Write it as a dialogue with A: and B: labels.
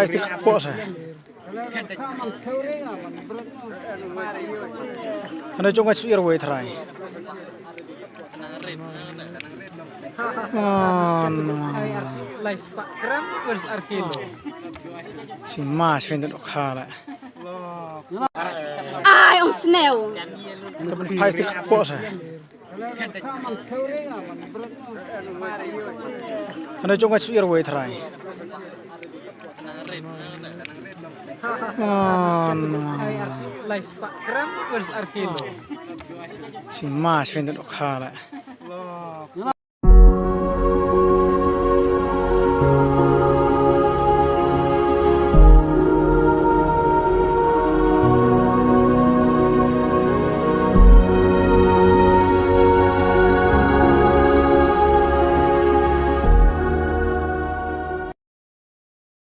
A: plastik kuasa. Ano chong achu ir way try.
B: Lais pak gram vers arkilo.
A: Si mas fendet okhala.
C: Ai ông snail.
A: Tapi plastik kuasa. Ano chong achu ir way try.
B: Lais pak gram vers arkilo.
A: Si mas fendet okhala.